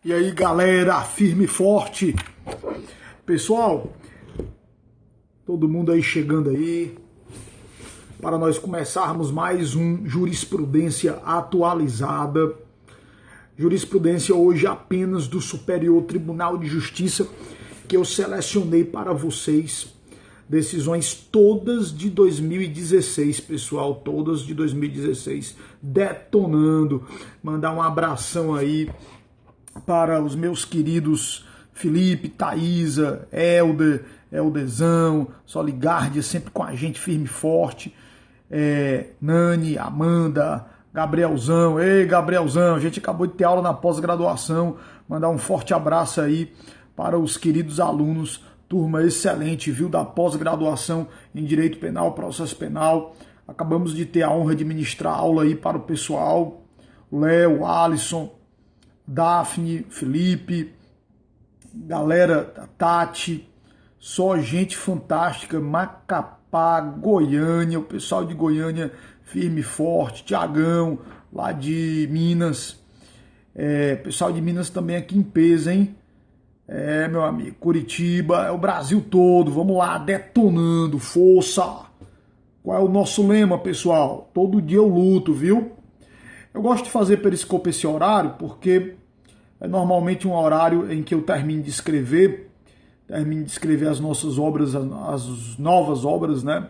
E aí, galera, firme e forte. Pessoal, todo mundo aí chegando aí para nós começarmos mais um Jurisprudência Atualizada. Jurisprudência hoje apenas do Superior Tribunal de Justiça, que eu selecionei para vocês. Decisões todas de 2016, pessoal, todas de 2016, detonando. Mandar um abração aí para os meus queridos Felipe, Thaísa, Eldezão, Soligardia, sempre com a gente firme e forte, Nani, Amanda, Gabrielzão. Ei, Gabrielzão, a gente acabou de ter aula na pós-graduação. Mandar um forte abraço aí para os queridos alunos, turma excelente, viu, da pós-graduação em Direito Penal, Processo Penal. Acabamos de ter a honra de ministrar aula aí para o pessoal, o Léo, Alisson, Daphne, Felipe, galera da Tati, só gente fantástica, Macapá, Goiânia, o pessoal de Goiânia firme e forte, Tiagão, lá de Minas, pessoal de Minas também aqui em peso, hein? Meu amigo, Curitiba, o Brasil todo, vamos lá, detonando, força! Qual é o nosso lema, pessoal? Todo dia eu luto, viu? Eu gosto de fazer periscope esse horário porque é normalmente um horário em que eu termino de escrever as nossas obras, as novas obras, né?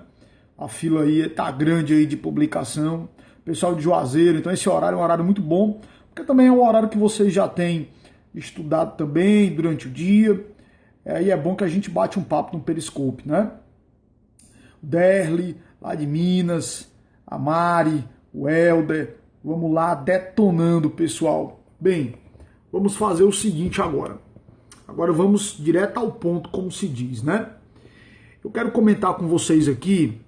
A fila aí tá grande aí de publicação, pessoal de Juazeiro, então esse horário é um horário muito bom, porque também é um horário que vocês já têm estudado também durante o dia, e é bom que a gente bate um papo no periscope, né? O Derli, lá de Minas, a Mari, o Helder, vamos lá, detonando, pessoal. Bem, vamos fazer o seguinte agora. Agora vamos direto ao ponto, como se diz, né? Eu quero comentar com vocês aqui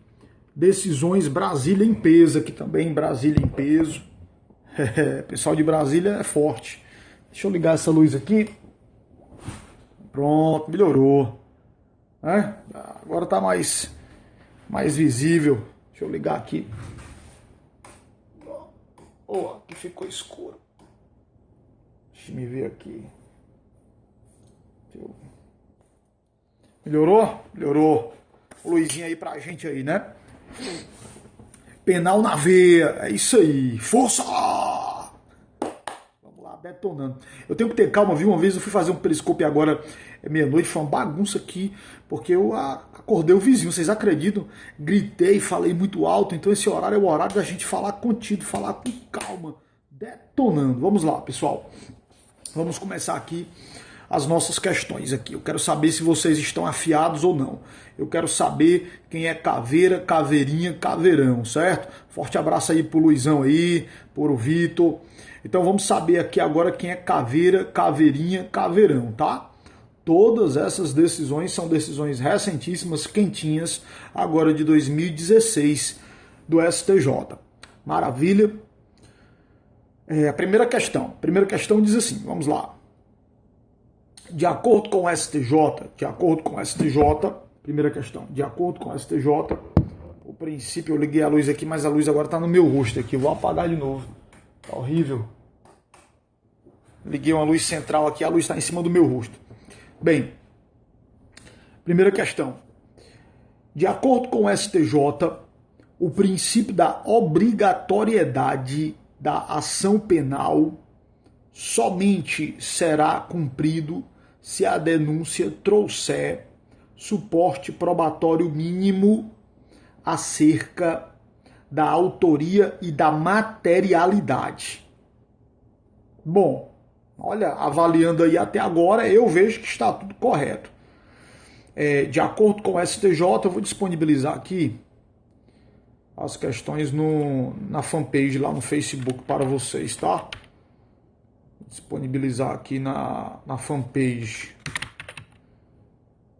decisões Brasília em peso, aqui também, Brasília em peso. Pessoal de Brasília é forte. Deixa eu ligar essa luz aqui. Pronto, melhorou. Agora tá mais visível. Deixa eu ligar aqui. Aqui ficou escuro. Deixa eu me ver aqui. Melhorou? Melhorou. Luzinha aí pra gente aí, né? Penal na veia. É isso aí. Força! Vamos lá, detonando. Eu tenho que ter calma, viu? Uma vez eu fui fazer um periscope agora, meia-noite, foi uma bagunça aqui, porque eu acordei o vizinho, vocês acreditam? Gritei, falei muito alto, então esse horário é o horário da gente falar contido, falar com calma, detonando. Vamos lá, pessoal. Vamos começar aqui as nossas questões aqui. Eu quero saber se vocês estão afiados ou não. Eu quero saber quem é caveira, caveirinha, caveirão, certo? Forte abraço aí pro Luizão aí, pro Vitor. Então vamos saber aqui agora quem é caveira, caveirinha, caveirão, tá? Todas essas decisões são decisões recentíssimas, quentinhas, agora de 2016 do STJ. Maravilha. A primeira questão diz assim, vamos lá. De acordo com o STJ, primeira questão, de acordo com o STJ, o princípio, eu liguei a luz aqui, mas a luz agora está no meu rosto aqui, eu vou apagar de novo, tá horrível. Liguei uma luz central aqui, a luz está em cima do meu rosto. Bem, primeira questão, de acordo com o STJ, o princípio da obrigatoriedade da ação penal somente será cumprido se a denúncia trouxer suporte probatório mínimo acerca da autoria e da materialidade. Bom, olha, avaliando aí até agora, eu vejo que está tudo correto. De acordo com o STJ, eu vou disponibilizar aqui as questões na fanpage lá no Facebook para vocês, tá? Disponibilizar aqui na fanpage,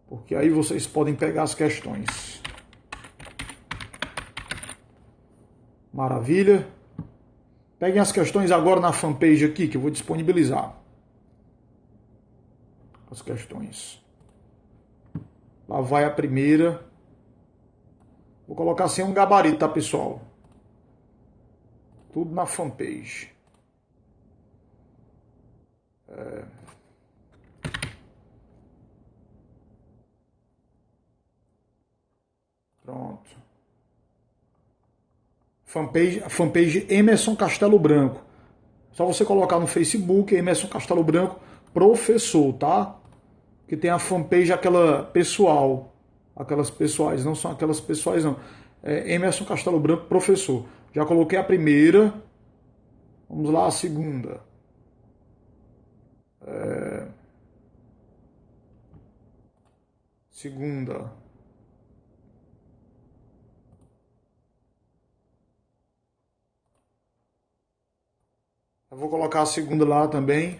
porque aí vocês podem pegar as questões. Maravilha. Peguem as questões agora na fanpage aqui, que eu vou disponibilizar as questões. Lá vai a primeira. Vou colocar assim um gabarito, tá, pessoal? Tudo na fanpage. Pronto. Fanpage Emerson Castelo Branco. Só você colocar no Facebook Emerson Castelo Branco, professor, tá? Que tem a fanpage aquela pessoal. Aquelas pessoais, não são aquelas pessoais não. É Emerson Castelo Branco, professor. Já coloquei a primeira. Vamos lá, a segunda. Segunda. Eu vou colocar a segunda lá também.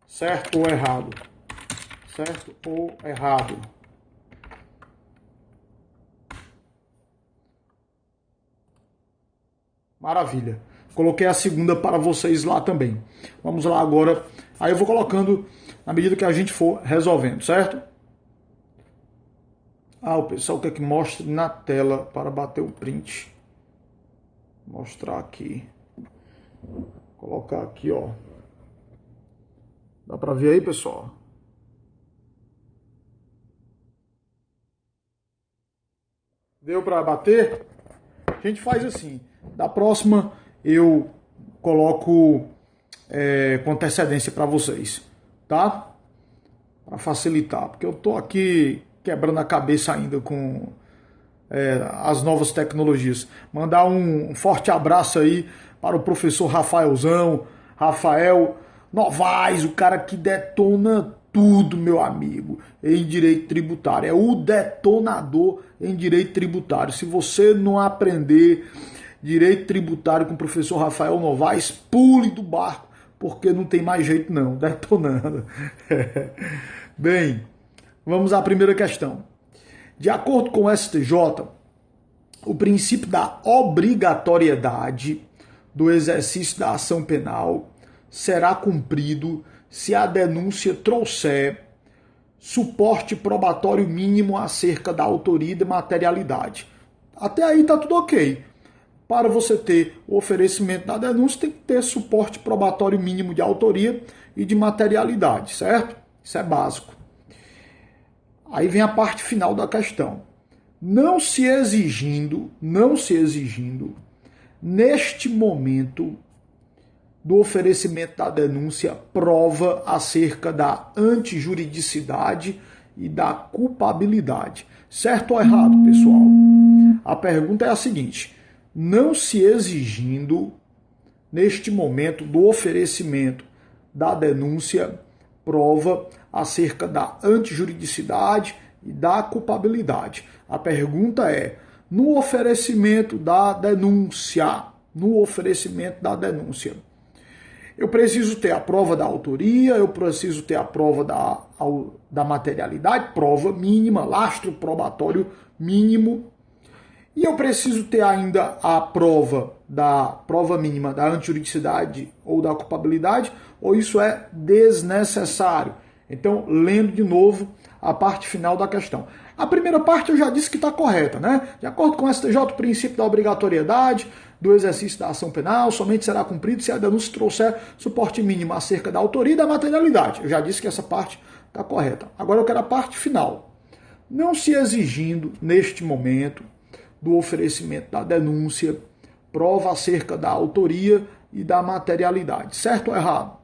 Certo ou errado? Certo ou errado? Maravilha. Coloquei a segunda para vocês lá também. Vamos lá agora. Aí eu vou colocando na medida que a gente for resolvendo, certo? O pessoal quer que mostre na tela para bater o print. Mostrar aqui. Colocar aqui, ó. Dá para ver aí, pessoal? Deu para bater? A gente faz assim. Da próxima eu coloco com antecedência para vocês, tá? Para facilitar, porque eu tô aqui quebrando a cabeça ainda com as novas tecnologias. Mandar um forte abraço aí para o professor Rafael Novaes, o cara que detona tudo, meu amigo, em direito tributário. É o detonador em direito tributário. Se você não aprender direito tributário com o professor Rafael Novaes, pule do barco, porque não tem mais jeito não, detonando. Bem, vamos à primeira questão. De acordo com o STJ, o princípio da obrigatoriedade do exercício da ação penal será cumprido se a denúncia trouxer suporte probatório mínimo acerca da autoria e da materialidade. Até aí está tudo ok. Para você ter o oferecimento da denúncia, tem que ter suporte probatório mínimo de autoria e de materialidade, certo? Isso é básico. Aí vem a parte final da questão. Não se exigindo, neste momento do oferecimento da denúncia, prova acerca da antijuridicidade e da culpabilidade. Certo ou errado, pessoal? A pergunta é a seguinte: não se exigindo, neste momento do oferecimento da denúncia, prova acerca da antijuridicidade e da culpabilidade. A pergunta é: no oferecimento da denúncia, eu preciso ter a prova da autoria, eu preciso ter a prova da materialidade, prova mínima, lastro probatório mínimo, e eu preciso ter ainda a prova mínima da antijuridicidade ou da culpabilidade, ou isso é desnecessário? Então, lendo de novo a parte final da questão. A primeira parte eu já disse que está correta, né? De acordo com o STJ, o princípio da obrigatoriedade do exercício da ação penal somente será cumprido se a denúncia trouxer suporte mínimo acerca da autoria e da materialidade. Eu já disse que essa parte está correta. Agora eu quero a parte final. Não se exigindo, neste momento, do oferecimento da denúncia, prova acerca da autoria e da materialidade. Certo ou errado?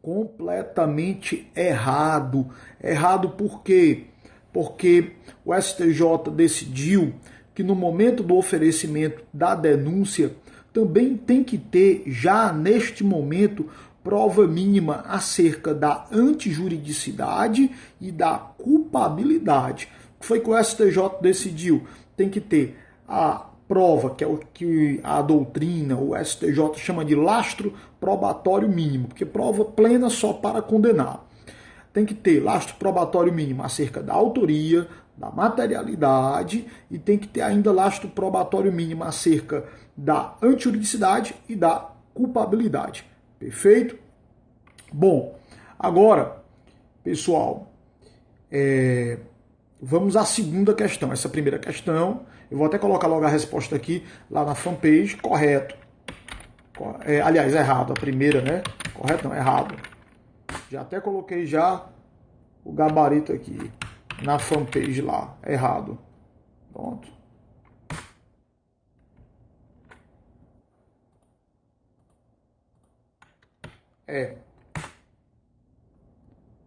Completamente errado. Errado por quê? Porque o STJ decidiu que no momento do oferecimento da denúncia também tem que ter, já neste momento, prova mínima acerca da antijuridicidade e da culpabilidade. O que foi que o STJ decidiu? Tem que ter a prova, que é o que a doutrina, o STJ chama de lastro probatório mínimo, porque prova plena só para condenar. Tem que ter lastro probatório mínimo acerca da autoria, da materialidade, e tem que ter ainda lastro probatório mínimo acerca da antijuridicidade e da culpabilidade. Perfeito? Bom, agora, pessoal, vamos à segunda questão. Essa primeira questão, eu vou até colocar logo a resposta aqui, lá na fanpage, correto. Aliás, errado, a primeira, né? Correto? Não, errado. Já até coloquei já o gabarito aqui na fanpage lá, errado. Pronto.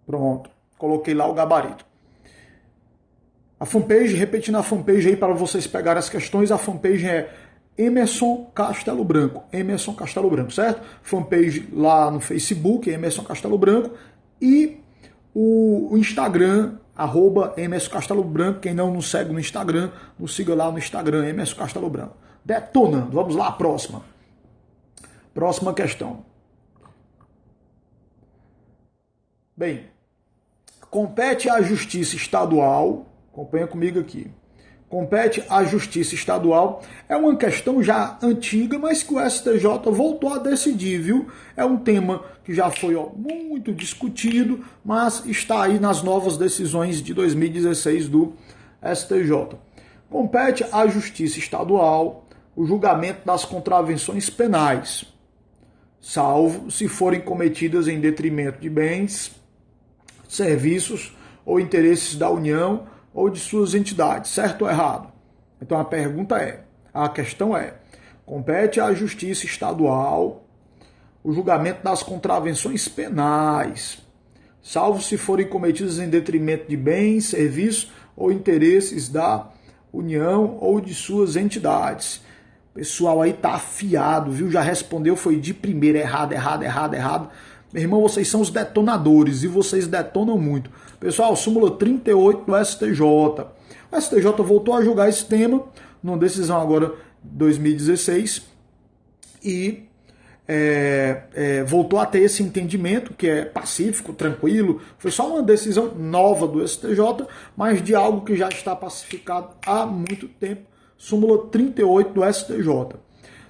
Pronto. Coloquei lá o gabarito. A fanpage, repetindo a fanpage aí para vocês pegarem as questões, a fanpage é Emerson Castelo Branco. Emerson Castelo Branco, certo? Fanpage lá no Facebook, Emerson Castelo Branco. E o Instagram, @Emerson Castelo Branco. Quem não nos segue no Instagram, nos siga lá no Instagram, Emerson Castelo Branco. Detonando. Vamos lá, próxima. Próxima questão. Bem, compete à Justiça Estadual, acompanha comigo aqui, compete à Justiça Estadual, é uma questão já antiga, mas que o STJ voltou a decidir, viu? É um tema que já foi muito discutido, mas está aí nas novas decisões de 2016 do STJ. Compete à Justiça Estadual o julgamento das contravenções penais, salvo se forem cometidas em detrimento de bens, serviços ou interesses da União ou de suas entidades, certo ou errado? Então a questão é, compete à Justiça Estadual o julgamento das contravenções penais, salvo se forem cometidas em detrimento de bens, serviços ou interesses da União ou de suas entidades. O pessoal aí tá afiado, viu? Já respondeu, foi de primeira, errado. Meu irmão, vocês são os detonadores e vocês detonam muito. Pessoal, súmula 38 do STJ. O STJ voltou a julgar esse tema, numa decisão agora 2016, e voltou a ter esse entendimento, que é pacífico, tranquilo. Foi só uma decisão nova do STJ, mas de algo que já está pacificado há muito tempo. Súmula 38 do STJ.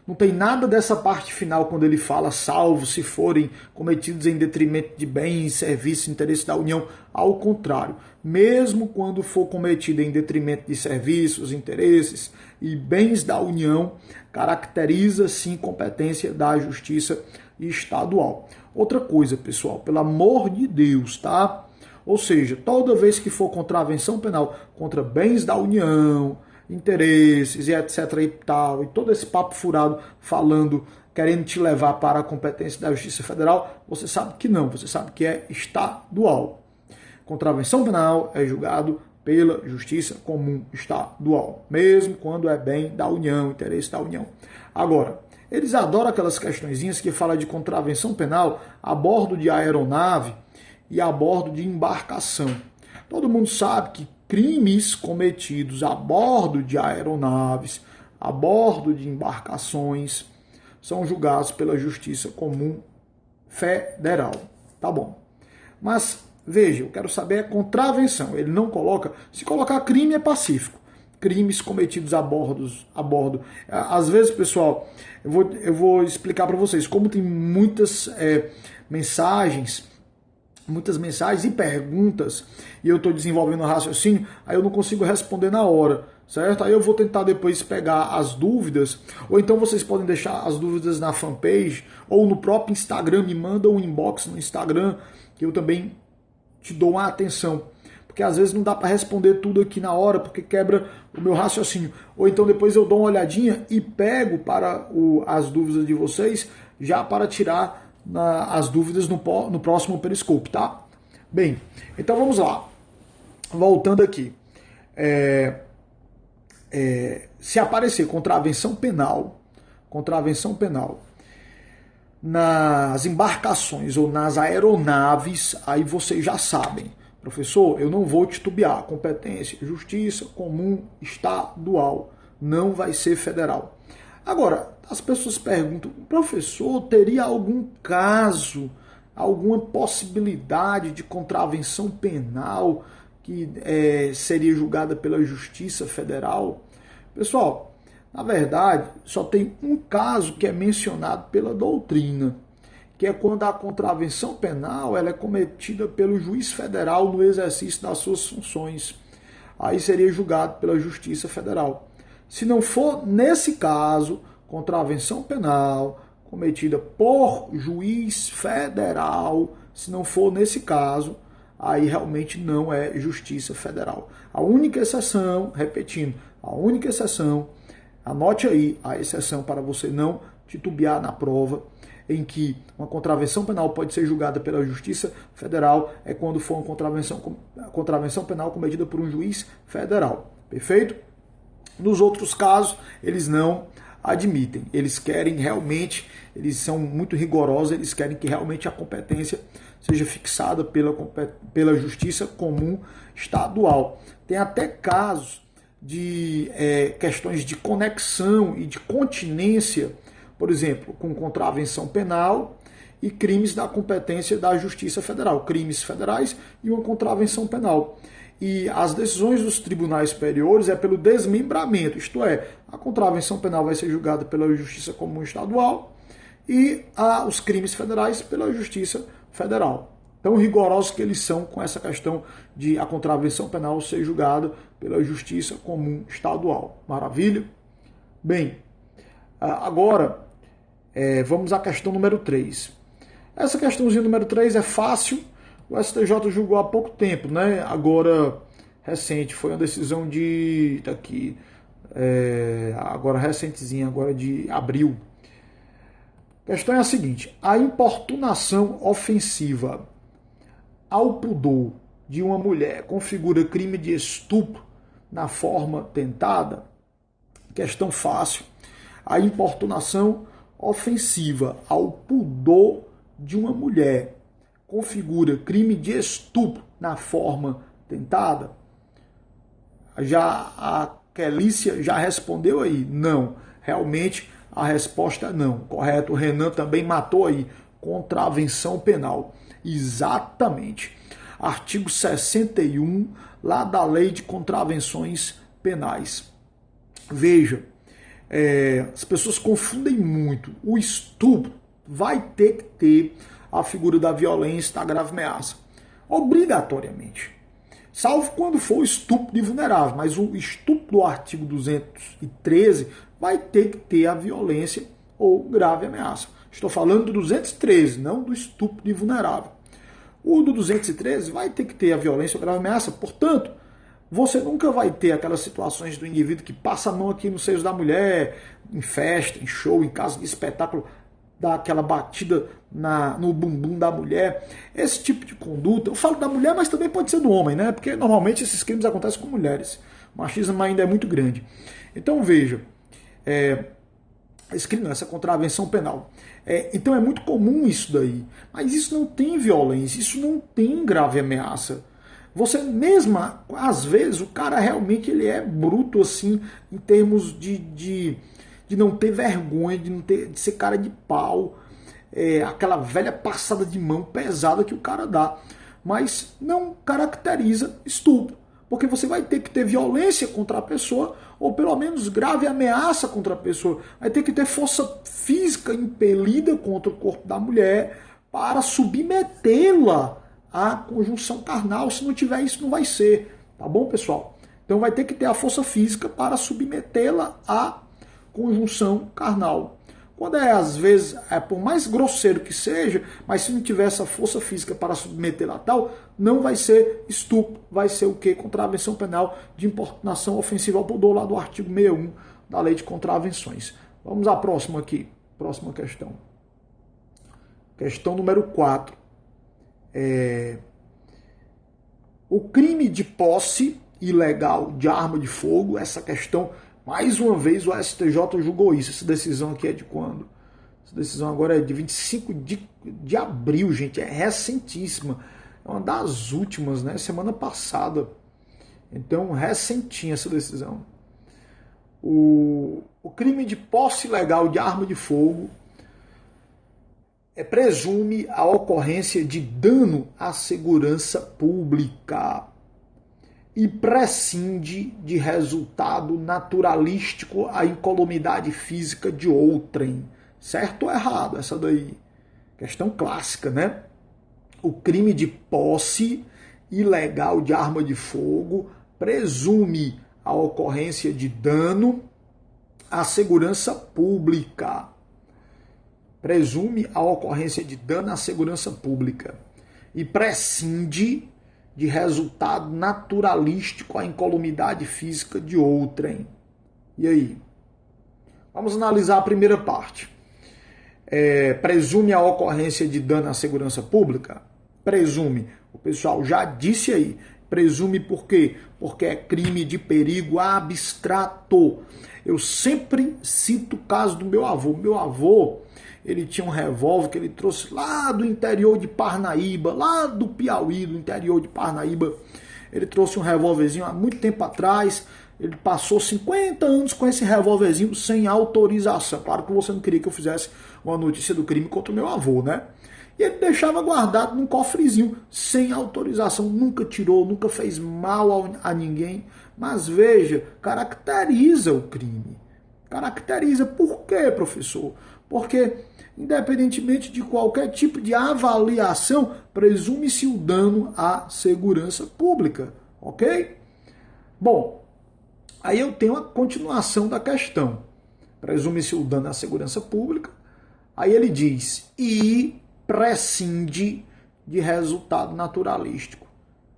Não tem nada dessa parte final quando ele fala salvo se forem cometidos em detrimento de bens, serviços, interesse da União. Ao contrário, mesmo quando for cometido em detrimento de serviços, interesses e bens da União, caracteriza sim competência da Justiça Estadual. Outra coisa, pessoal, pelo amor de Deus, tá? Ou seja, toda vez que for contravenção penal contra bens da União, interesses e etc e tal, e todo esse papo furado falando, querendo te levar para a competência da Justiça Federal, você sabe que não, você sabe que é estadual. Contravenção penal é julgado pela Justiça Comum Estadual, mesmo quando é bem da União, interesse da União. Agora, eles adoram aquelas questõezinhas que falam de contravenção penal a bordo de aeronave e a bordo de embarcação. Todo mundo sabe que crimes cometidos a bordo de aeronaves, a bordo de embarcações, são julgados pela Justiça Comum Federal. Tá bom. Mas, veja, eu quero saber a contravenção. Ele não coloca... Se colocar crime é pacífico. Crimes cometidos a bordo. Às vezes, pessoal, eu vou explicar para vocês. Como tem muitas mensagens e perguntas, e eu estou desenvolvendo um raciocínio, aí eu não consigo responder na hora, certo? Aí eu vou tentar depois pegar as dúvidas, ou então vocês podem deixar as dúvidas na fanpage, ou no próprio Instagram, me manda um inbox no Instagram, que eu também te dou uma atenção, porque às vezes não dá para responder tudo aqui na hora, porque quebra o meu raciocínio, ou então depois eu dou uma olhadinha e pego para as dúvidas de vocês, já para tirar as dúvidas no próximo Periscope, tá? Bem, então vamos lá. Voltando aqui. Se aparecer contravenção penal nas embarcações ou nas aeronaves, aí vocês já sabem. Professor, eu não vou titubear. Competência, Justiça Comum Estadual. Não vai ser federal. Agora, as pessoas perguntam, professor, teria algum caso, alguma possibilidade de contravenção penal que seria julgada pela Justiça Federal? Pessoal, na verdade, só tem um caso que é mencionado pela doutrina, que é quando a contravenção penal ela é cometida pelo juiz federal no exercício das suas funções. Aí seria julgado pela Justiça Federal. Se não for nesse caso, contravenção penal cometida por juiz federal, se não for nesse caso, aí realmente não é justiça federal. A única exceção, repetindo, a única exceção, anote aí a exceção para você não titubear na prova, em que uma contravenção penal pode ser julgada pela Justiça Federal, é quando for uma contravenção penal cometida por um juiz federal. Perfeito? Nos outros casos, eles não admitem. Eles querem realmente, eles são muito rigorosos, eles querem que realmente a competência seja fixada pela Justiça Comum Estadual. Tem até casos de questões de conexão e de continência, por exemplo, com contravenção penal e crimes da competência da Justiça Federal, crimes federais e uma contravenção penal. E as decisões dos tribunais superiores é pelo desmembramento, isto é, a contravenção penal vai ser julgada pela Justiça Comum Estadual e os crimes federais pela Justiça Federal. Tão rigorosos que eles são com essa questão de a contravenção penal ser julgada pela Justiça Comum Estadual. Maravilha? Bem, agora vamos à questão número 3. Essa questãozinha número 3 é fácil. O STJ julgou há pouco tempo, né? Agora, recente, foi uma decisão agora recentezinha, agora de abril. A questão é a seguinte: a importunação ofensiva ao pudor de uma mulher configura crime de estupro na forma tentada? Questão fácil. A importunação ofensiva ao pudor de uma mulher configura crime de estupro na forma tentada? Já a Kelícia já respondeu aí, não. Realmente a resposta é não. Correto, o Renan também matou aí. Contravenção penal. Exatamente. Artigo 61, lá da Lei de Contravenções Penais. Veja, as pessoas confundem muito. O estupro vai ter que ter a figura da violência, da grave ameaça. Obrigatoriamente. Salvo quando for o estupro de vulnerável. Mas o estupro do artigo 213 vai ter que ter a violência ou grave ameaça. Estou falando do 213, não do estupro de vulnerável. O do 213 vai ter que ter a violência ou grave ameaça. Portanto, você nunca vai ter aquelas situações do indivíduo que passa a mão aqui nos seios da mulher, em festa, em show, em casa de espetáculo, dá aquela batida no bumbum da mulher. Esse tipo de conduta, eu falo da mulher, mas também pode ser do homem, né? Porque normalmente esses crimes acontecem com mulheres. O machismo ainda é muito grande. Então veja, esse crime, essa contravenção penal. Então é muito comum isso daí. Mas isso não tem violência, isso não tem grave ameaça. Você mesma, às vezes, o cara realmente ele é bruto assim, em termos de não ter vergonha, de ser cara de pau, aquela velha passada de mão pesada que o cara dá. Mas não caracteriza estupro, porque você vai ter que ter violência contra a pessoa, ou pelo menos grave ameaça contra a pessoa. Vai ter que ter força física impelida contra o corpo da mulher para submetê-la à conjunção carnal. Se não tiver isso, não vai ser. Tá bom, pessoal? Então vai ter que ter a força física para submetê-la à conjunção carnal. Quando às vezes, por mais grosseiro que seja, mas se não tiver essa força física para submetê-la a tal, não vai ser estupro, vai ser o quê? Contravenção penal de importunação ofensiva ao pudor, lá do artigo 61 da Lei de Contravenções. Vamos à próxima aqui, próxima questão. Questão número 4. O crime de posse ilegal de arma de fogo, essa questão, mais uma vez o STJ julgou isso. Essa decisão aqui é de quando? Essa decisão agora é de 25 de abril, gente. É recentíssima. É uma das últimas, né? Semana passada. Então, recentinha essa decisão. O crime de posse ilegal de arma de fogo presume a ocorrência de dano à segurança pública e prescinde de resultado naturalístico à incolumidade física de outrem. Certo ou errado? Essa daí. Questão clássica, né? O crime de posse ilegal de arma de fogo presume a ocorrência de dano à segurança pública presume a ocorrência de dano à segurança pública e prescinde de resultado naturalístico à incolumidade física de outrem. E aí? Vamos analisar a primeira parte. Presume a ocorrência de dano à segurança pública? Presume. O pessoal já disse aí. Presume por quê? Porque é crime de perigo abstrato. Eu sempre cito o caso do meu avô. Meu avô, ele tinha um revólver que ele trouxe lá do interior de Parnaíba, lá do Piauí, do interior de Parnaíba. Ele trouxe um revólverzinho há muito tempo atrás. Ele passou 50 anos com esse revólverzinho sem autorização. Claro que você não queria que eu fizesse uma notícia do crime contra o meu avô, né? E ele deixava guardado num cofrezinho, sem autorização. Nunca tirou, nunca fez mal a ninguém. Mas veja, caracteriza o crime. Caracteriza. Por quê, professor? Porque, independentemente de qualquer tipo de avaliação, presume-se o dano à segurança pública. Ok? Bom, aí eu tenho a continuação da questão. Presume-se o dano à segurança pública. Aí ele diz, e prescinde de resultado naturalístico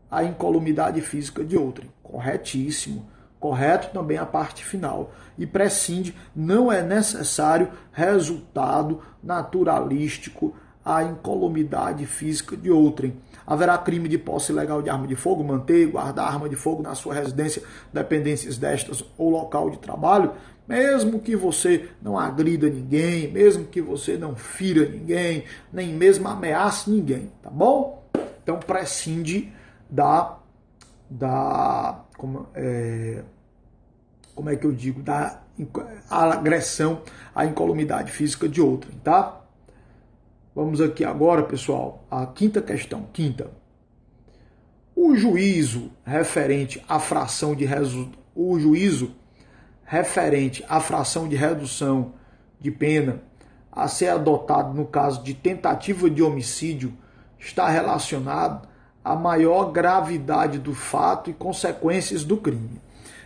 a incolumidade física de outrem. Corretíssimo. Correto também a parte final. E prescinde, não é necessário resultado naturalístico a incolumidade física de outrem. Haverá crime de posse ilegal de arma de fogo, manter, guardar arma de fogo na sua residência, dependências destas ou local de trabalho, mesmo que você não agrida ninguém, mesmo que você não fira ninguém, nem mesmo ameace ninguém, tá bom? Então prescinde da como é que eu digo, da agressão à incolumidade física de outrem, tá? Vamos aqui agora, pessoal, a quinta questão. O juízo referente à fração de redução de pena a ser adotado no caso de tentativa de homicídio está relacionado à maior gravidade do fato e consequências do crime.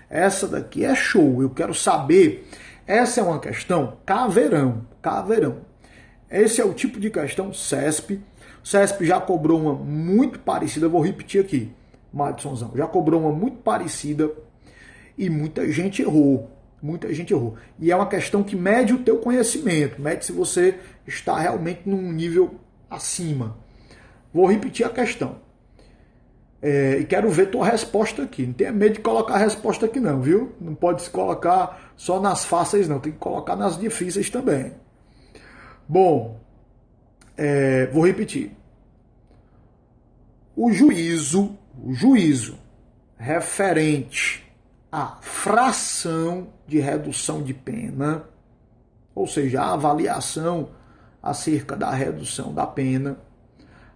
Essa daqui é show, eu quero saber. Essa é uma questão caveirão. Esse é o tipo de questão CESP. O CESP já cobrou uma muito parecida, eu vou repetir aqui, Madisonzão. Já cobrou uma muito parecida e muita gente errou. E é uma questão que mede o teu conhecimento, mede se você está realmente num nível acima. Vou repetir a questão. E quero ver tua resposta aqui. Não tenha medo de colocar a resposta aqui não, viu? Não pode se colocar só nas fáceis não, tem que colocar nas difíceis também. Bom, vou repetir. O juízo referente à fração de redução de pena, ou seja, a avaliação acerca da redução da pena,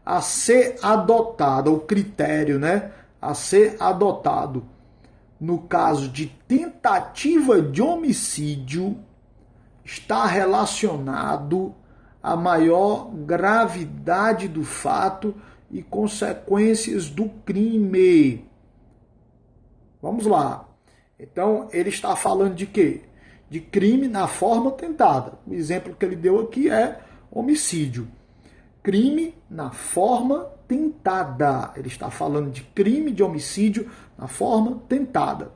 a ser adotada, o critério, né, a ser adotado no caso de tentativa de homicídio, está relacionado à maior gravidade do fato e consequências do crime. Vamos lá. Então, ele está falando de quê? De crime na forma tentada. O exemplo que ele deu aqui é homicídio. Crime na forma tentada. Ele está falando de crime de homicídio na forma tentada.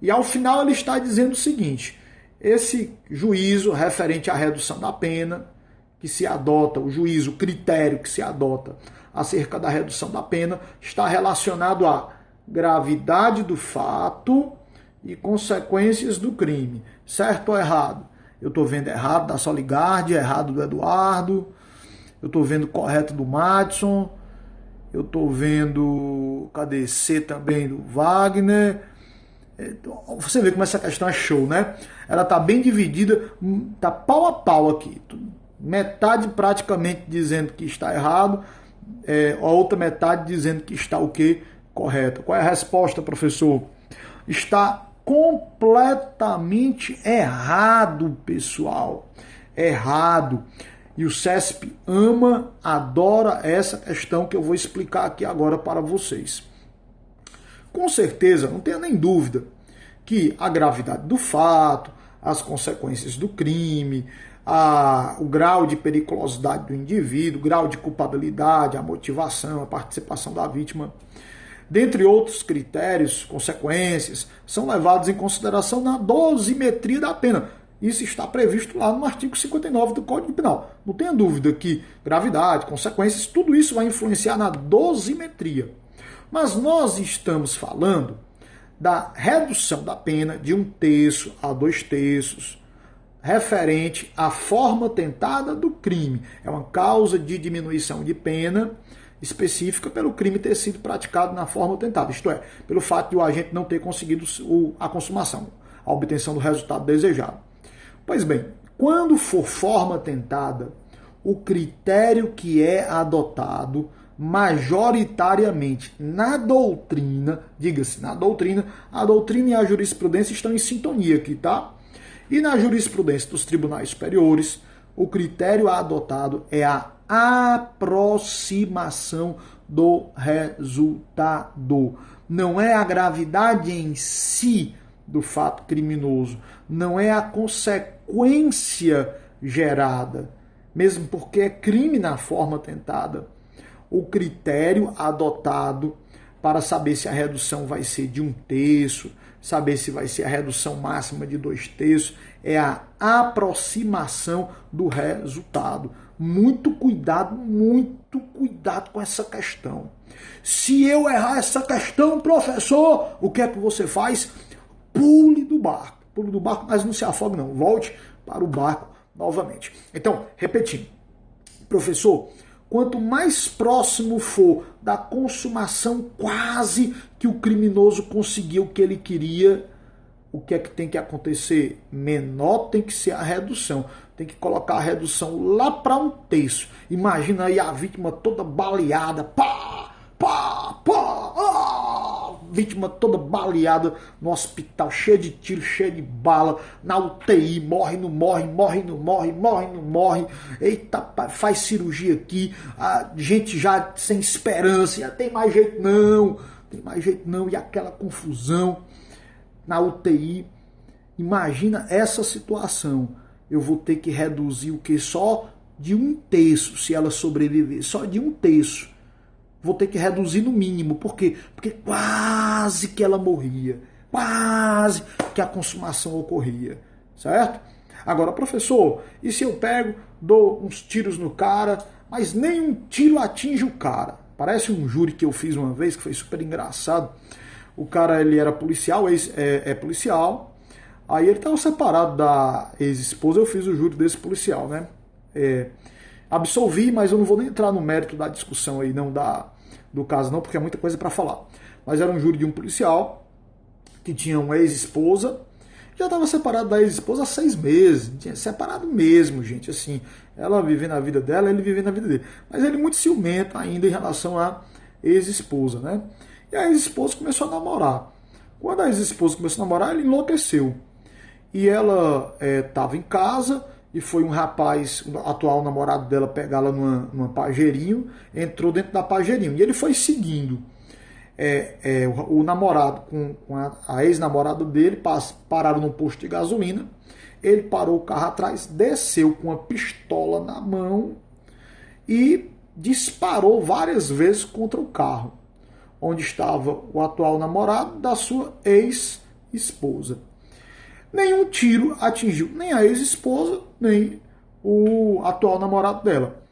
E ao final ele está dizendo o seguinte: esse juízo referente à redução da pena que se adota, o juízo, o critério que se adota acerca da redução da pena, está relacionado à gravidade do fato e consequências do crime. Certo ou errado? Eu estou vendo errado da Soligardi, errado do Eduardo, eu estou vendo correto do Madison, eu estou vendo, cadê, C também do Wagner. Você vê como essa questão é show, né? Ela está bem dividida, está pau a pau aqui. Metade praticamente dizendo que está errado, a outra metade dizendo que está o quê? Correto. Qual é a resposta, professor? Está completamente errado, pessoal. Errado. E o CESP ama, adora essa questão que eu vou explicar aqui agora para vocês. Com certeza, não tenha nem dúvida, que a gravidade do fato, as consequências do crime, o grau de periculosidade do indivíduo, o grau de culpabilidade, a motivação, a participação da vítima, dentre outros critérios, consequências, são levados em consideração na dosimetria da pena. Isso está previsto lá no artigo 59 do Código Penal. Não tenha dúvida que gravidade, consequências, tudo isso vai influenciar na dosimetria. Mas nós estamos falando da redução da pena de 1/3 a 2/3, referente à forma tentada do crime. É uma causa de diminuição de pena específica pelo crime ter sido praticado na forma tentada, isto é, pelo fato de o agente não ter conseguido a consumação, a obtenção do resultado desejado. Pois bem, quando for forma tentada, o critério que é adotado majoritariamente na doutrina, diga-se, na doutrina, a doutrina e a jurisprudência estão em sintonia aqui, tá? E na jurisprudência dos tribunais superiores, o critério adotado é a aproximação do resultado. Não é a gravidade em si do fato criminoso, não é a consequência gerada, mesmo porque é crime na forma tentada. O critério adotado para saber se a redução vai ser de 1/3, saber se vai ser a redução máxima de 2/3, é a aproximação do resultado. Muito cuidado com essa questão. Se eu errar essa questão, professor, o que é que você faz? Pule do barco, mas não se afogue não, volte para o barco novamente. Então, repetindo, professor, quanto mais próximo for da consumação quase que o criminoso conseguiu o que ele queria, o que é que tem que acontecer? Menor tem que ser a redução. Tem que colocar a redução lá para 1/3. Imagina aí a vítima toda baleada, vítima toda baleada no hospital, cheia de tiro, cheia de bala, na UTI, morre, não morre. Eita, faz cirurgia aqui, a gente já sem esperança, já tem mais jeito não, e aquela confusão na UTI. Imagina essa situação. Eu vou ter que reduzir o que? Só de 1/3, se ela sobreviver, só de 1/3. Vou ter que reduzir no mínimo. Por quê? Porque quase que ela morria. Quase que a consumação ocorria. Certo? Agora, professor, e se eu pego, dou uns tiros no cara, mas nenhum tiro atinge o cara? Parece um júri que eu fiz uma vez, que foi super engraçado. O cara, ele era policial, policial. Aí ele estava separado da ex-esposa, eu fiz o júri desse policial, né? Absolvi, mas eu não vou nem entrar no mérito da discussão aí, não do caso não, porque é muita coisa para falar. Mas era um júri de um policial que tinha uma ex-esposa, já estava separado da ex-esposa há 6 meses, tinha separado mesmo, gente, assim, ela vivendo a vida dela, ele vivendo a vida dele. Mas ele muito ciumento ainda em relação à ex-esposa, né? E a ex-esposa começou a namorar. Quando a ex-esposa começou a namorar, ele enlouqueceu. E ela estava em casa, e foi um rapaz, o atual namorado dela, pegá-la numa Pajerinho, entrou dentro da Pajerinho. E ele foi seguindo o namorado com a ex-namorada dele, pararam num posto de gasolina, ele parou o carro atrás, desceu com uma pistola na mão e disparou várias vezes contra o carro, onde estava o atual namorado da sua ex-esposa. Nenhum tiro atingiu nem a ex-esposa, nem o atual namorado dela.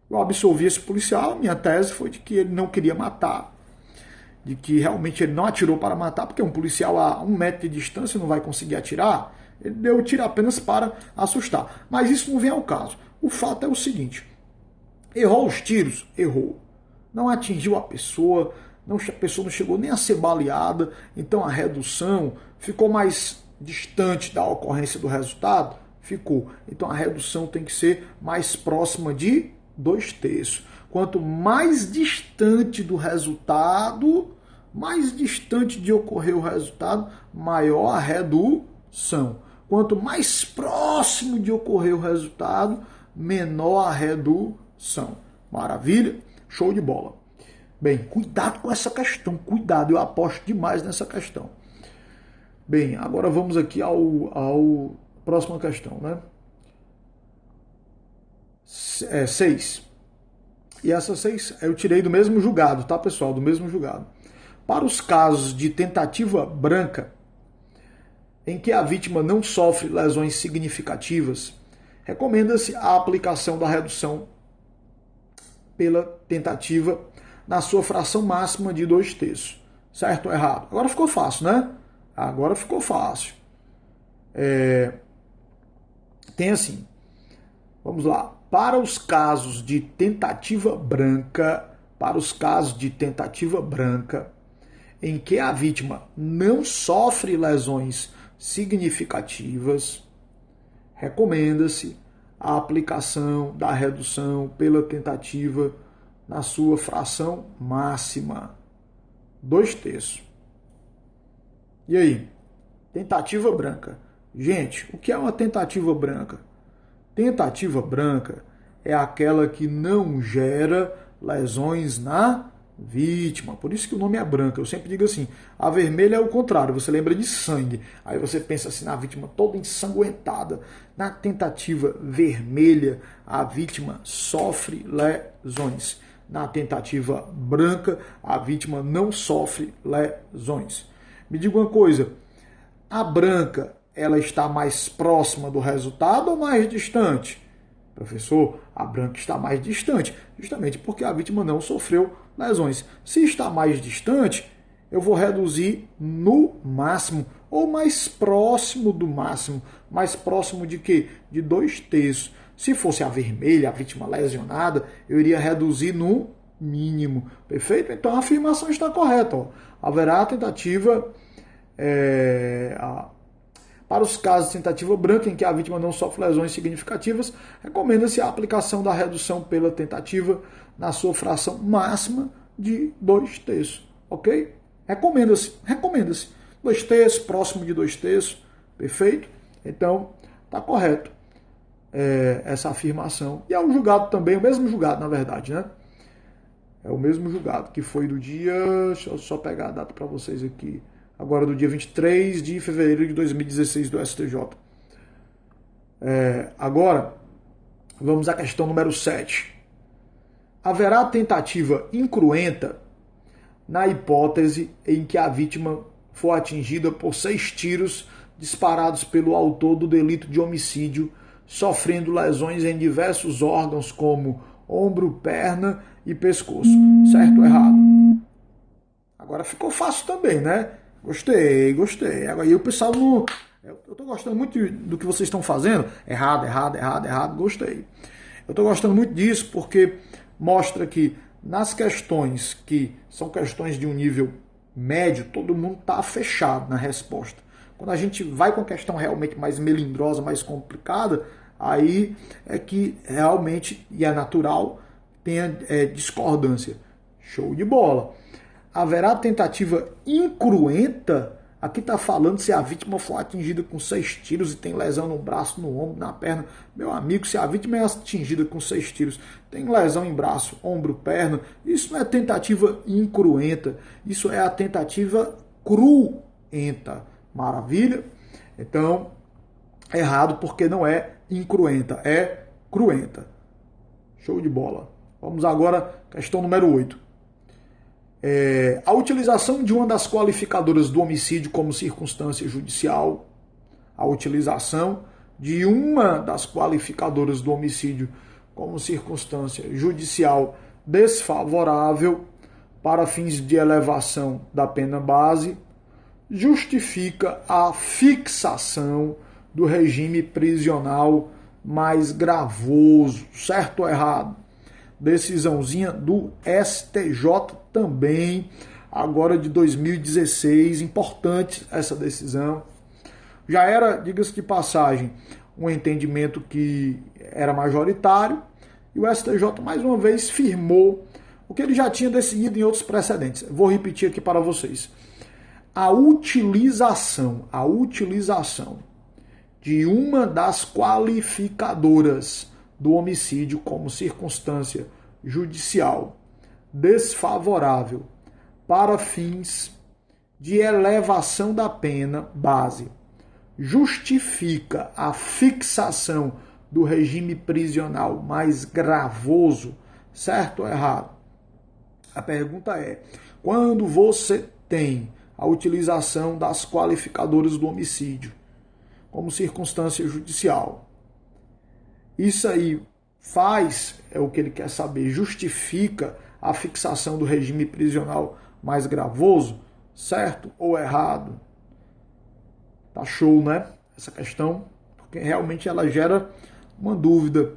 Eu absolvi esse policial, minha tese foi de que ele não queria matar, de que realmente ele não atirou para matar, porque um policial a 1 metro de distância não vai conseguir atirar, ele deu o tiro apenas para assustar. Mas isso não vem ao caso. O fato é o seguinte, errou os tiros? Errou. Não atingiu a pessoa não chegou nem a ser baleada, então a redução ficou mais distante da ocorrência do resultado? Ficou. Então a redução tem que ser mais próxima de 2/3. Quanto mais distante do resultado, mais distante de ocorrer o resultado, maior a redução. Quanto mais próximo de ocorrer o resultado, menor a redução. Maravilha? Show de bola. Bem, cuidado com essa questão, cuidado, eu aposto demais nessa questão. Bem, agora vamos aqui ao próxima questão, né? 6. E essa 6 eu tirei do mesmo julgado, tá, pessoal? Do mesmo julgado. Para os casos de tentativa branca, em que a vítima não sofre lesões significativas, recomenda-se a aplicação da redução pela tentativa na sua fração máxima de 2/3. Certo ou errado? Agora ficou fácil, né? Agora ficou fácil. Tem assim, vamos lá. Para os casos de tentativa branca, em que a vítima não sofre lesões significativas, recomenda-se a aplicação da redução pela tentativa na sua fração máxima, 2/3. E aí? Tentativa branca. Gente, o que é uma tentativa branca? Tentativa branca é aquela que não gera lesões na vítima. Por isso que o nome é branca. Eu sempre digo assim, a vermelha é o contrário. Você lembra de sangue. Aí você pensa assim na vítima toda ensanguentada. Na tentativa vermelha, a vítima sofre lesões. Na tentativa branca, a vítima não sofre lesões. Me diga uma coisa, a branca, ela está mais próxima do resultado ou mais distante? Professor, a branca está mais distante, justamente porque a vítima não sofreu lesões. Se está mais distante, eu vou reduzir no máximo, ou mais próximo do máximo. Mais próximo de quê? De 2/3. Se fosse a vermelha, a vítima lesionada, eu iria reduzir no mínimo. Perfeito? Então a afirmação está correta. Ó. Haverá tentativa... Para os casos de tentativa branca em que a vítima não sofre lesões significativas, recomenda-se a aplicação da redução pela tentativa na sua fração máxima de 2/3. Ok? Recomenda-se. 2/3, próximo de 2/3. Perfeito? Então, está correto essa afirmação. E é um julgado também, o mesmo julgado, na verdade, né? É o mesmo julgado que foi do dia... Deixa eu só pegar a data para vocês aqui. Agora do dia 23 de fevereiro de 2016 do STJ. Agora, vamos à questão número 7. Haverá tentativa incruenta na hipótese em que a vítima for atingida por 6 tiros disparados pelo autor do delito de homicídio, sofrendo lesões em diversos órgãos como ombro, perna e pescoço. Certo ou errado? Agora ficou fácil também, né? Gostei. Agora, e o pessoal não... Eu estou gostando muito do que vocês estão fazendo. Errado. Gostei. Eu estou gostando muito disso porque mostra que nas questões que são questões de um nível médio, todo mundo está fechado na resposta. Quando a gente vai com a questão realmente mais melindrosa, mais complicada, aí é que realmente, e é natural, tenha discordância. Show de bola. Haverá tentativa incruenta? Aqui está falando se a vítima for atingida com 6 tiros e tem lesão no braço, no ombro, na perna. Meu amigo, se a vítima é atingida com 6 tiros, tem lesão em braço, ombro, perna, isso não é tentativa incruenta, isso é a tentativa cruenta. Maravilha? Então, errado porque não é incruenta, é cruenta. Show de bola. Vamos agora, questão número 8. A utilização de uma das qualificadoras do homicídio como circunstância judicial, a utilização de uma das qualificadoras do homicídio como circunstância judicial desfavorável para fins de elevação da pena base, justifica a fixação do regime prisional mais gravoso, certo ou errado? Decisãozinha do STJ também, agora de 2016, importante essa decisão. Já era, diga-se de passagem, um entendimento que era majoritário, e o STJ mais uma vez firmou o que ele já tinha decidido em outros precedentes. Vou repetir aqui para vocês. A utilização de uma das qualificadoras do homicídio como circunstância judicial desfavorável para fins de elevação da pena base, justifica a fixação do regime prisional mais gravoso, certo ou errado? A pergunta é, quando você tem a utilização das qualificadoras do homicídio como circunstância judicial, isso aí faz, é o que ele quer saber, justifica a fixação do regime prisional mais gravoso, certo ou errado? Tá show, né? Essa questão, porque realmente ela gera uma dúvida.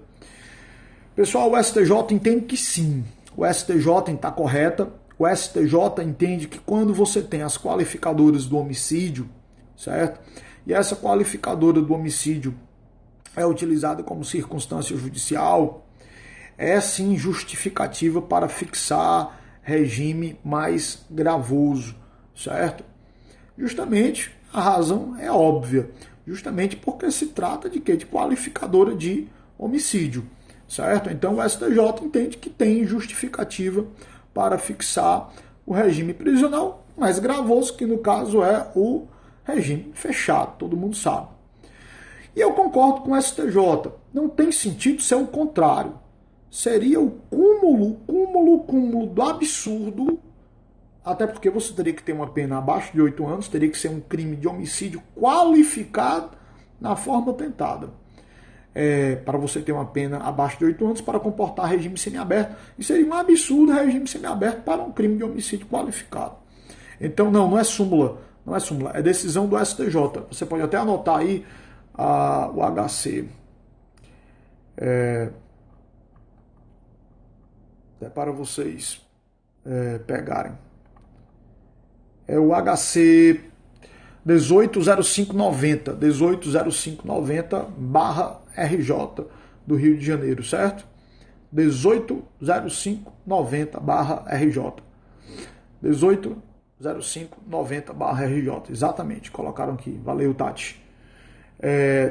Pessoal, o STJ entende que sim. O STJ está correta. O STJ entende que quando você tem as qualificadoras do homicídio, certo? E essa qualificadora do homicídio é utilizada como circunstância judicial, é sim justificativa para fixar regime mais gravoso, certo? Justamente, a razão é óbvia, justamente porque se trata de quê? De qualificadora de homicídio, certo? Então o STJ entende que tem justificativa para fixar o regime prisional mais gravoso, que no caso é o regime fechado, todo mundo sabe. E eu concordo com o STJ, não tem sentido ser o contrário. Seria o cúmulo do absurdo, até porque você teria que ter uma pena abaixo de 8 anos, teria que ser um crime de homicídio qualificado na forma tentada. Para você ter uma pena abaixo de 8 anos para comportar regime semiaberto, e seria um absurdo regime semiaberto para um crime de homicídio qualificado. Então não é súmula, é decisão do STJ. Você pode até anotar aí o HC. Até para vocês pegarem. É o HC 180590/RJ do Rio de Janeiro, certo? 180590/RJ. 180590/RJ, exatamente, colocaram aqui. Valeu, Tati.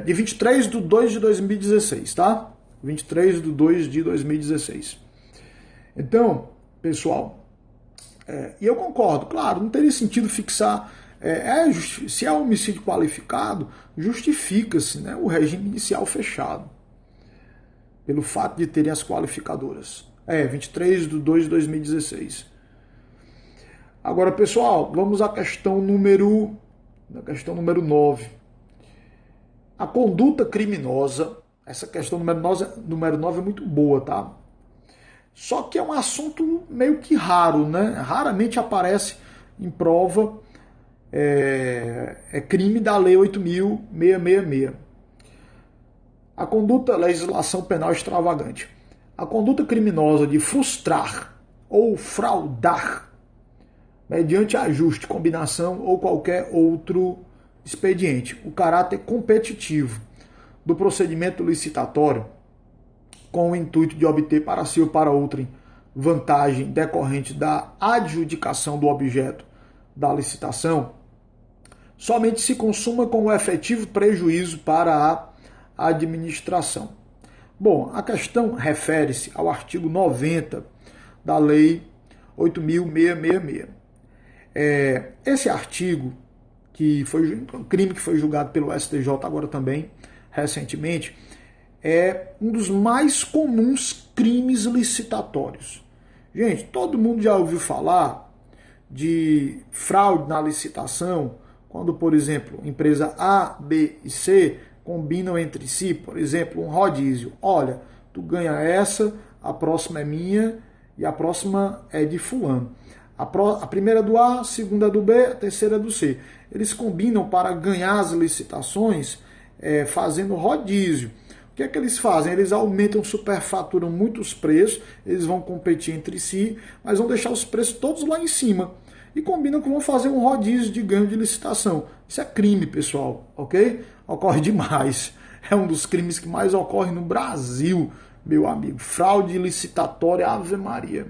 De 23/2/2016, tá? 23/2/2016. Então, pessoal, e eu concordo, claro, não teria sentido fixar, se é homicídio qualificado, justifica-se, né, o regime inicial fechado, pelo fato de terem as qualificadoras. 23/2/2016. Agora, pessoal, vamos à questão número 9. A conduta criminosa, essa questão número 9 é muito boa, tá? Só que é um assunto meio que raro, né? Raramente aparece em prova, crime da Lei 8.666. A conduta, legislação penal extravagante. A conduta criminosa de frustrar ou fraudar, mediante ajuste, combinação ou qualquer outro expediente, o caráter competitivo do procedimento licitatório, com o intuito de obter para si ou para outrem vantagem decorrente da adjudicação do objeto da licitação, somente se consuma com o efetivo prejuízo para a administração. Bom, a questão refere-se ao artigo 90 da Lei 8.666. Esse artigo, que foi um crime que foi julgado pelo STJ agora também, recentemente, é um dos mais comuns crimes licitatórios. Gente, todo mundo já ouviu falar de fraude na licitação, quando, por exemplo, empresa A, B e C combinam entre si, por exemplo, um rodízio. Olha, tu ganha essa, a próxima é minha e a próxima é de fulano. A primeira é do A, a segunda é do B, a terceira é do C. Eles combinam para ganhar as licitações fazendo rodízio. O que é que eles fazem? Eles aumentam, superfaturam muitos preços, eles vão competir entre si, mas vão deixar os preços todos lá em cima. E combinam que vão fazer um rodízio de ganho de licitação. Isso é crime, pessoal, ok? Ocorre demais. É um dos crimes que mais ocorre no Brasil, meu amigo. Fraude licitatória, Ave Maria.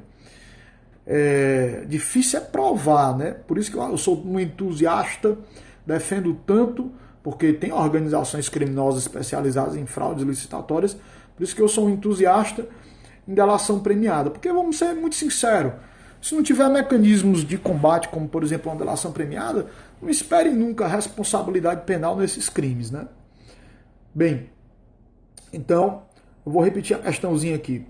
Difícil é provar, né? Por isso que eu sou um entusiasta, defendo tanto, porque tem organizações criminosas especializadas em fraudes licitatórias, por isso que eu sou um entusiasta em delação premiada. Porque, vamos ser muito sinceros, se não tiver mecanismos de combate, como por exemplo uma delação premiada, não espere nunca responsabilidade penal nesses crimes, né? Bem, então, eu vou repetir a questãozinha aqui.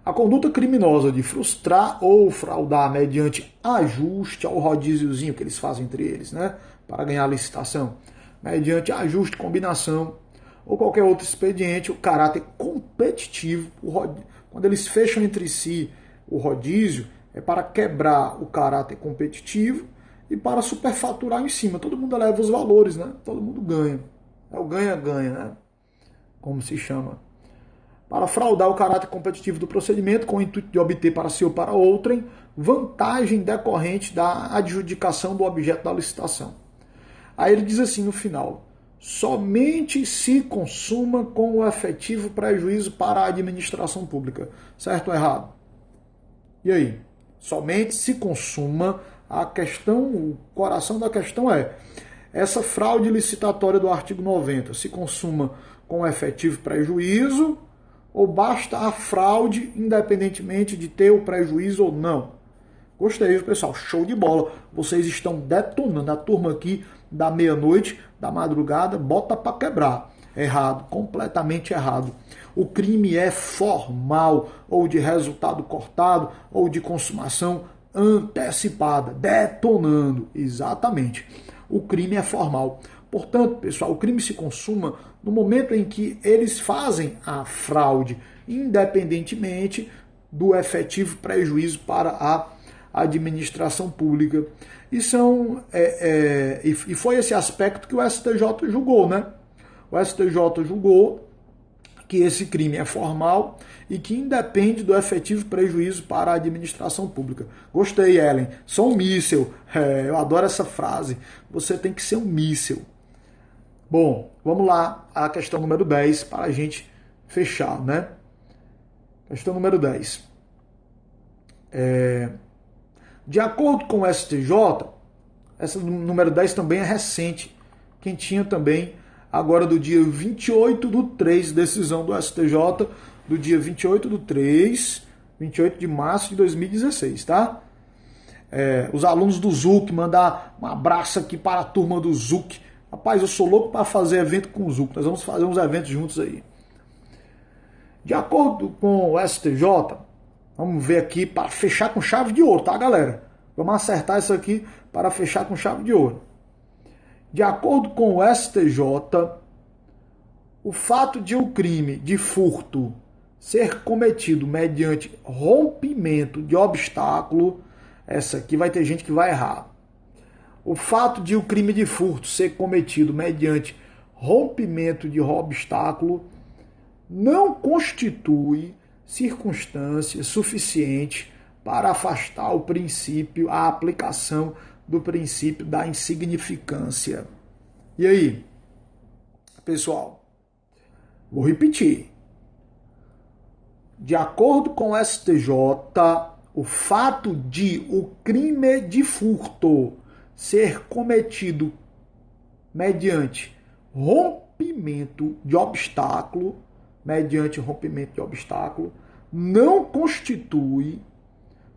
A conduta criminosa de frustrar ou fraudar mediante ajuste ao rodíziozinho que eles fazem entre eles, né? Para ganhar a licitação, mediante ajuste, combinação ou qualquer outro expediente, o caráter competitivo, quando eles fecham entre si o rodízio, é para quebrar o caráter competitivo e para superfaturar em cima. Todo mundo eleva os valores, né? Todo mundo ganha. É o ganha-ganha, né? Como se chama. Para fraudar o caráter competitivo do procedimento com o intuito de obter para si ou para outrem vantagem decorrente da adjudicação do objeto da licitação. Aí ele diz assim no final: somente se consuma com o efetivo prejuízo para a administração pública. Certo ou errado? E aí? Somente se consuma, a questão, o coração da questão é: essa fraude licitatória do artigo 90 se consuma com efetivo prejuízo ou basta a fraude independentemente de ter o prejuízo ou não? Gostei, pessoal. Show de bola. Vocês estão detonando. A turma aqui da meia-noite, da madrugada, bota para quebrar. Errado, completamente errado. O crime é formal, ou de resultado cortado, ou de consumação antecipada. Detonando. Exatamente. O crime é formal. Portanto, pessoal, o crime se consuma no momento em que eles fazem a fraude, independentemente do efetivo prejuízo para a administração pública. E foi esse aspecto que o STJ julgou, né? O STJ julgou que esse crime é formal e que independe do efetivo prejuízo para a administração pública. Gostei, Ellen. Sou um míssel. Eu adoro essa frase. Você tem que ser um míssel. Bom, vamos lá à questão número 10 para a gente fechar, né? Questão número 10. De acordo com o STJ, essa número 10 também é recente, quentinha também, agora do dia 28/3, decisão do STJ, do dia 28/3, 28 de março de 2016, tá? Os alunos do ZUC, mandar um abraço aqui para a turma do ZUC. Rapaz, eu sou louco para fazer evento com o ZUC, nós vamos fazer uns eventos juntos aí. De acordo com o STJ, vamos ver aqui para fechar com chave de ouro, tá, galera? Vamos acertar isso aqui para fechar com chave de ouro. De acordo com o STJ, o fato de um crime de furto ser cometido mediante rompimento de obstáculo, essa aqui vai ter gente que vai errar. O fato de o crime de furto ser cometido mediante rompimento de obstáculo não constitui circunstância suficiente para afastar o princípio, a aplicação do princípio da insignificância. E aí, pessoal, vou repetir. De acordo com o STJ, o fato de o crime de furto ser cometido mediante rompimento de obstáculo, não constitui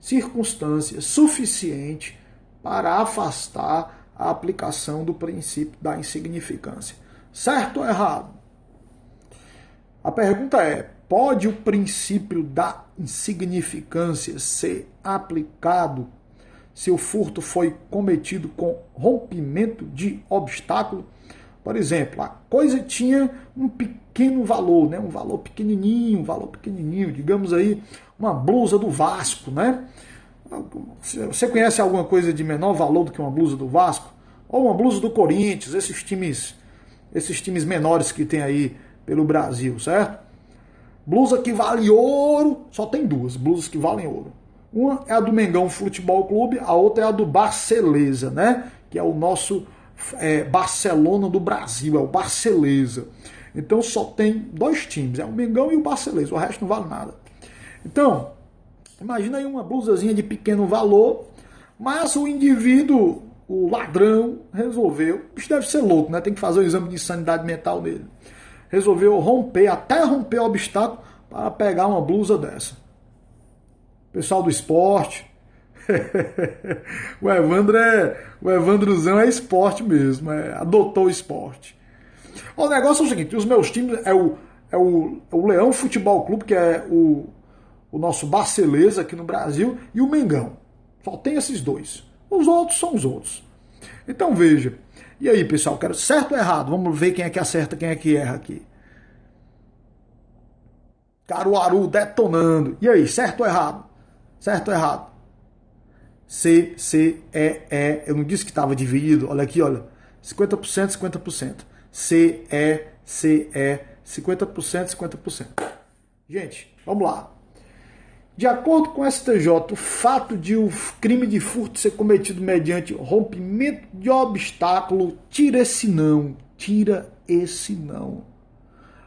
circunstância suficiente para afastar a aplicação do princípio da insignificância. Certo ou errado? A pergunta é: pode o princípio da insignificância ser aplicado se o furto foi cometido com rompimento de obstáculo? Por exemplo, a coisa tinha um pequeno valor, né? um valor pequenininho, digamos aí, uma blusa do Vasco, né? Você conhece alguma coisa de menor valor do que uma blusa do Vasco? Ou uma blusa do Corinthians, esses times menores que tem aí pelo Brasil, certo? Blusa que vale ouro, só tem duas blusas que valem ouro. Uma é a do Mengão Futebol Clube, a outra é a do Barceleza, né? Que é o nosso Barcelona do Brasil, é o Barceleza. Então só tem dois times, é o Mengão e o Barceleza, o resto não vale nada. Então, imagina aí uma blusazinha de pequeno valor, mas o indivíduo, o ladrão, resolveu, o bicho deve ser louco, né? Tem que fazer o exame de insanidade mental dele. Resolveu até romper o obstáculo para pegar uma blusa dessa. Pessoal do esporte, O Evandrozão é esporte mesmo, adotou o esporte. O negócio é o seguinte, os meus times o Leão Futebol Clube, que é o nosso Barceleza aqui no Brasil, e o Mengão. Só tem esses dois. Os outros são os outros. Então veja. E aí, pessoal, quero certo ou errado? Vamos ver quem é que acerta, quem é que erra aqui. Caruaru detonando. E aí, certo ou errado? Certo ou errado? C, E. Eu não disse que estava dividido. Olha aqui, olha. 50%, 50%. C, E, 50%, 50%. Gente, vamos lá. De acordo com o STJ, o fato de o crime de furto ser cometido mediante rompimento de obstáculo, tira esse não.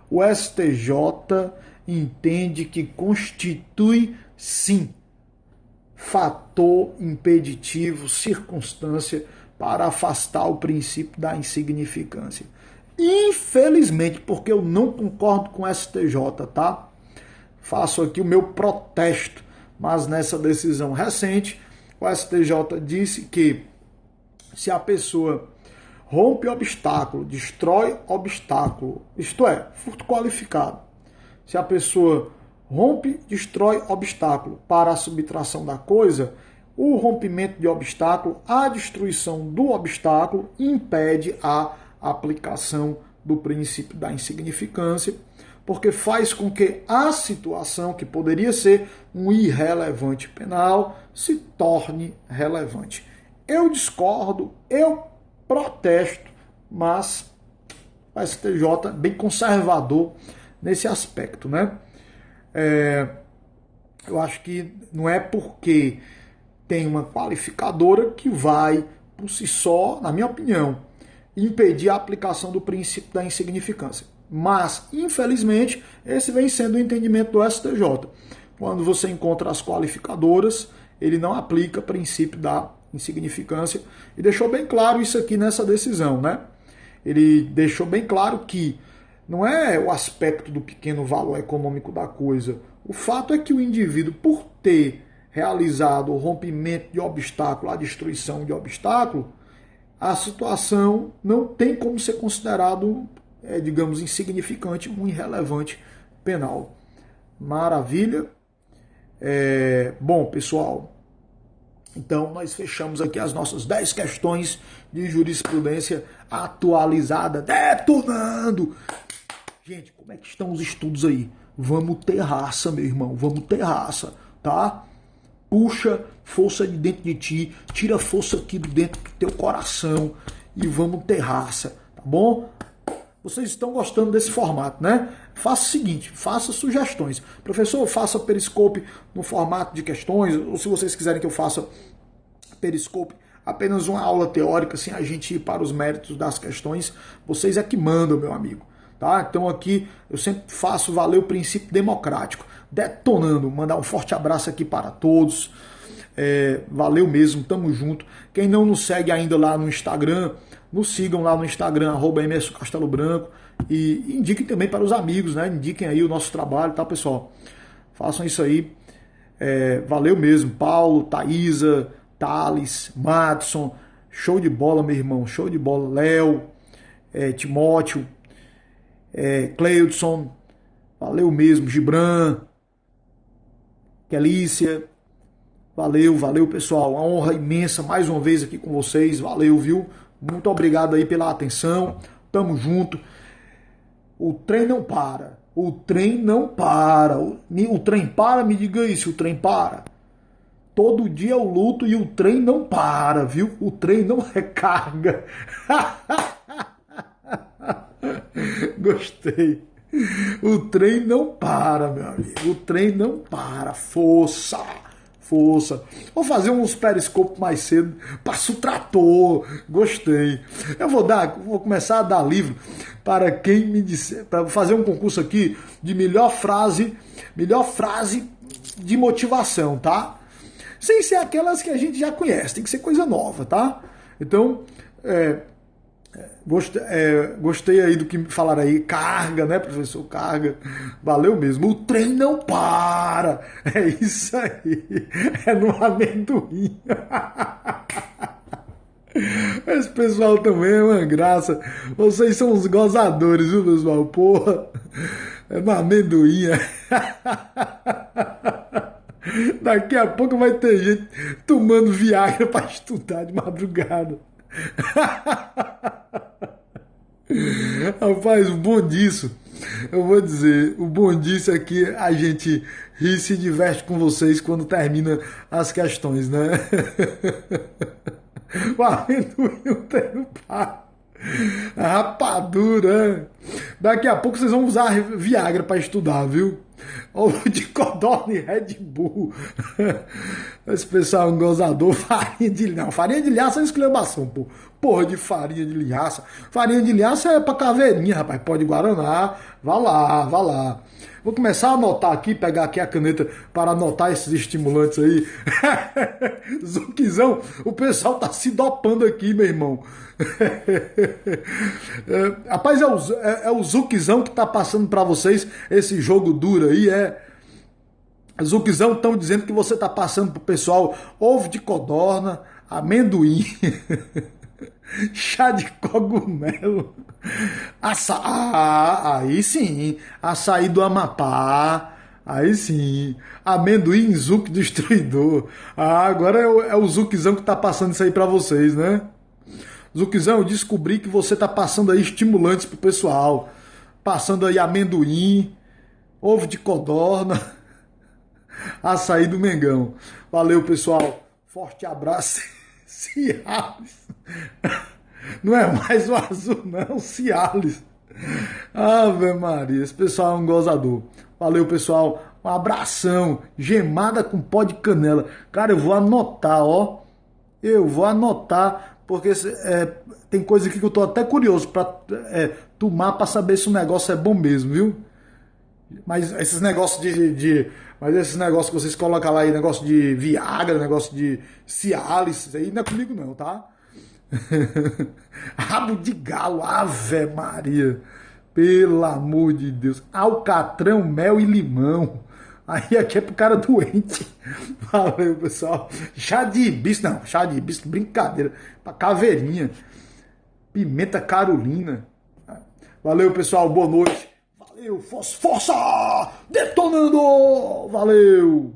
O STJ entende que constitui, sim, fator impeditivo, circunstância para afastar o princípio da insignificância. Infelizmente, porque eu não concordo com o STJ, tá? Faço aqui o meu protesto, mas nessa decisão recente, o STJ disse que se a pessoa rompe obstáculo, destrói obstáculo, isto é, furto qualificado, se a pessoa rompe, destrói obstáculo para a subtração da coisa, o rompimento de obstáculo, a destruição do obstáculo impede a aplicação do princípio da insignificância, porque faz com que a situação que poderia ser um irrelevante penal se torne relevante. Eu discordo, eu protesto, mas o STJ é bem conservador nesse aspecto, né? Eu acho que não é porque tem uma qualificadora que vai, por si só, na minha opinião, impedir a aplicação do princípio da insignificância. Mas, infelizmente, esse vem sendo o entendimento do STJ. Quando você encontra as qualificadoras, ele não aplica o princípio da insignificância. E deixou bem claro isso aqui nessa decisão, né? Ele deixou bem claro que não é o aspecto do pequeno valor econômico da coisa. O fato é que o indivíduo, por ter realizado o rompimento de obstáculo, a destruição de obstáculo, a situação não tem como ser considerado, digamos, insignificante, um irrelevante penal. Maravilha. Bom, pessoal, então nós fechamos aqui as nossas 10 questões de jurisprudência atualizada, detonando. Gente, como é que estão os estudos aí? Vamos ter raça, meu irmão, vamos ter raça, tá? Puxa força de dentro de ti, tira força aqui de dentro do teu coração e vamos ter raça, tá bom? Vocês estão gostando desse formato, né? Faça o seguinte, faça sugestões. Professor, faça Periscope no formato de questões, ou se vocês quiserem que eu faça Periscope apenas uma aula teórica, sem a gente ir para os méritos das questões, vocês é que mandam, meu amigo. Tá? Então aqui eu sempre faço valer o princípio democrático, detonando, mandar um forte abraço aqui para todos, valeu mesmo, tamo junto. Quem não nos segue ainda lá no Instagram, nos sigam lá no Instagram, @MSCasteloBranco, e indiquem também para os amigos, né? Indiquem aí o nosso trabalho, tá, pessoal? Façam isso aí, valeu mesmo, Paulo, Thaisa, Thales, Madison, show de bola, meu irmão, show de bola, Léo, Timóteo, Cleudson, valeu mesmo, Gibran, Kelícia, valeu pessoal, uma honra imensa mais uma vez aqui com vocês, valeu, viu? Muito obrigado aí pela atenção, tamo junto. O trem não para, o trem não para, o trem para, me diga isso, o trem para. Todo dia eu luto e o trem não para, viu? O trem não recarga. Gostei. O trem não para, meu amigo. O trem não para. Força. Vou fazer uns periscopos mais cedo. Passa o trator. Gostei. Eu vou começar a dar livro para quem me disser, para fazer um concurso aqui de melhor frase de motivação, tá? Sem ser aquelas que a gente já conhece, tem que ser coisa nova, tá? Então, Gostei aí do que falaram aí. Carga, né, professor? Carga. Valeu mesmo. O trem não para. É isso aí. É no amendoim. Esse pessoal também é uma graça. Vocês são uns gozadores, viu, pessoal? Porra. É no amendoim. Daqui a pouco vai ter gente tomando Viagra para estudar de madrugada. Rapaz, o bom disso, eu vou dizer, o bom disso é que a gente ri e se diverte com vocês quando termina as questões, né? O amendoim não tem no par. A rapadura. Daqui a pouco vocês vão usar Viagra para estudar, viu? Ou de codorna e Red Bull. Esse pessoal é um gozador. Farinha de linhaça. Não, farinha de linhaça é exclamação, pô. Porra de farinha de linhaça. Farinha de linhaça é pra caveirinha, rapaz. Pode guaraná. Vá lá, vá lá. Vou começar a anotar aqui, pegar aqui a caneta para anotar esses estimulantes aí. Zuquizão, o pessoal tá se dopando aqui, meu irmão. Rapaz, é o Zuquizão que tá passando para vocês esse jogo duro aí, Zuquizão estão dizendo que você tá passando pro pessoal ovo de codorna, amendoim, chá de cogumelo, aí sim, açaí do Amapá, aí sim, amendoim Zuc destruidor. Agora é o Zuquizão que tá passando isso aí para vocês, né? Zuquizão, eu descobri que você tá passando aí estimulantes pro pessoal. Passando aí amendoim, ovo de codorna, açaí do Mengão. Valeu, pessoal. Forte abraço. Cialis. Não é mais o azul, não. Cialis. Ave Maria, esse pessoal é um gozador. Valeu, pessoal. Um abração. Gemada com pó de canela. Cara, eu vou anotar, ó. Eu vou anotar. Porque tem coisa aqui que eu tô até curioso para tomar para saber se o negócio é bom mesmo, viu? Mas esses negócios mas esses negócios que vocês colocam lá aí, negócio de Viagra, negócio de Cialis, isso aí não é comigo não, tá? Rabo de galo, Ave Maria. Pelo amor de Deus. Alcatrão, mel e limão. Aí aqui é pro cara doente. Valeu, pessoal. Chá de hibisco, não, chá de hibisco, brincadeira. Pra caveirinha. Pimenta carolina. Valeu, pessoal, boa noite. Valeu, força, detonando. Valeu.